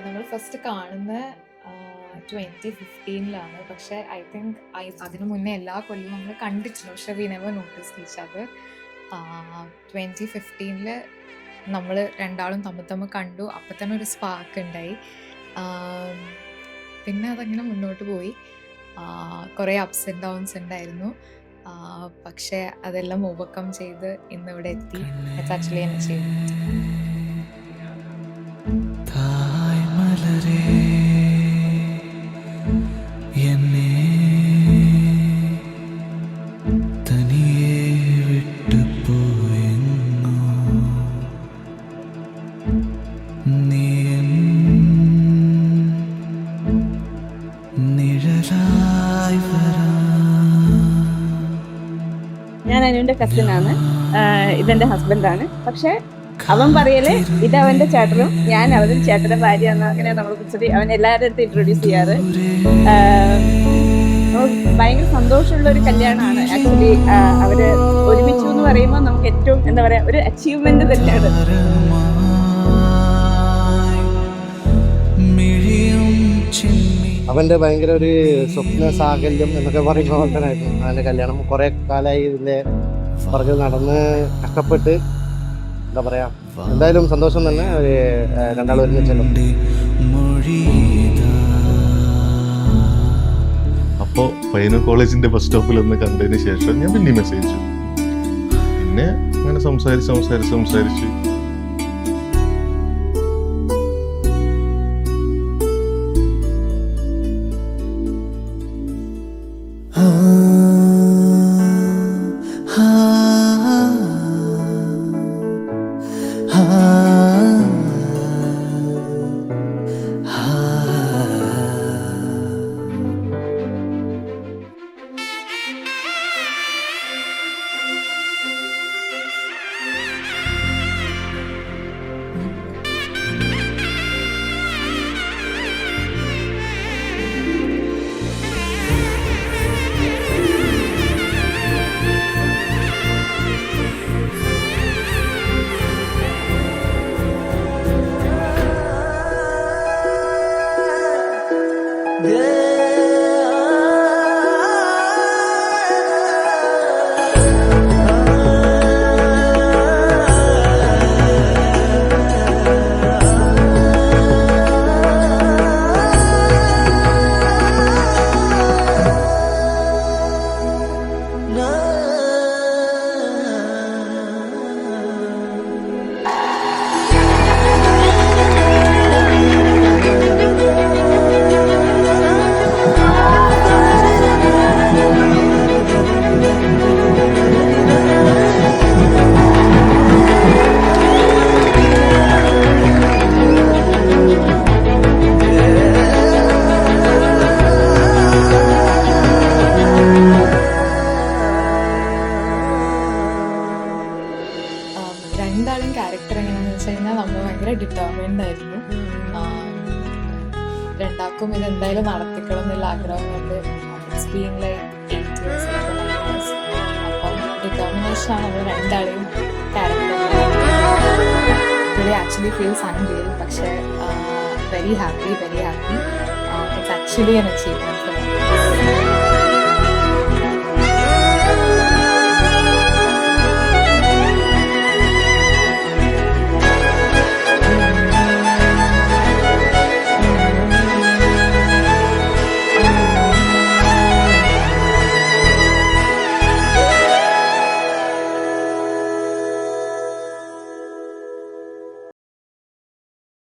നമ്മൾ ഫസ്റ്റ് കാണുന്ന 2015 പക്ഷെ ഐ തിങ്ക് അതിനു മുന്നേ എല്ലാ കൊല്ലവും നമ്മൾ കണ്ടിട്ടുണ്ട്, പക്ഷെ we never notice each other. 2015 നമ്മൾ രണ്ടാളും തമ്മിൽ കണ്ടു. അപ്പം തന്നെ ഒരു സ്പാർക്ക് ഉണ്ടായി. പിന്നെ അതങ്ങനെ മുന്നോട്ട് പോയി. കുറേ അപ്സ് ആൻഡ് ഡൗൺസ് ഉണ്ടായിരുന്നു. പക്ഷെ അതെല്ലാം ഓവർകം ചെയ്ത് ഇന്നിവിടെ എത്തി. It's actually N achievement. ഞാൻ അനുവിന്റെ കസിനാണ്. ഇതെന്റെ ഹസ്ബൻഡാണ്. പക്ഷെ അവൻ പറയല് ഇതവന്റെ ചേട്ടനും ഞാൻ അവനും ചേട്ടന്റെ ഭാര്യ എന്ന്. അങ്ങനെ നമ്മൾ കുറിച്ചിട്ട് അവൻ എല്ലാവരുടെ അടുത്ത് ഇൻട്രൊഡ്യൂസ് ചെയ്യാറ്. ഭയങ്കര സന്തോഷമുള്ള ഒരു കല്യാണമാണ് ആക്ച്വലി. അവര് ഒരുമിച്ചു എന്ന് പറയുമ്പോൾ നമുക്ക് ഏറ്റവും എന്താ പറയാ ഒരു അച്ചീവ്മെന്റ് തന്നെയാണ്. അവൻ്റെ ഭയങ്കര ഒരു സ്വപ്ന സാകല്യം എന്നൊക്കെ പറയുമ്പോൾ തന്നെയായിരുന്നു അവൻ്റെ കല്യാണം. കുറേ കാലമായി ഇതിൻ്റെ പുറകെ നടന്ന് കഷ്ടപ്പെട്ട് എന്താ പറയുക, എന്തായാലും സന്തോഷം തന്നെ. ഒരു രണ്ടാളും ഒരുമിച്ചല്ലോ. അപ്പോൾ പയ്യന്നൂർ കോളേജിൻ്റെ ബസ് സ്റ്റോപ്പിൽ ഒന്ന് കണ്ടതിന് ശേഷം ഞാൻ പിന്നെ മെസ്സേജ് അയച്ചു. പിന്നെ അങ്ങനെ സംസാരിച്ച് രണ്ടാളും ക്യാരക്ടർ എങ്ങനെയാണെന്ന് വെച്ച് കഴിഞ്ഞാൽ നമ്മൾ ഭയങ്കര ഡിറ്റർമിൻഡ് ആയിരുന്നു. രണ്ടാൾക്കും ഇത് എന്തായാലും നടത്തിക്കണം എന്നുള്ള ആഗ്രഹമുണ്ട്. It's been like 8 years or 9 years. അപ്പം ഡിറ്റർമിനേഷനാണ് നമ്മൾ രണ്ടാളെയും ക്യാരക്ടർ. ആക്ച്വലി ഫീൽസ് അൺറിയൽ, പക്ഷേ very happy. It's actually an achievement for me.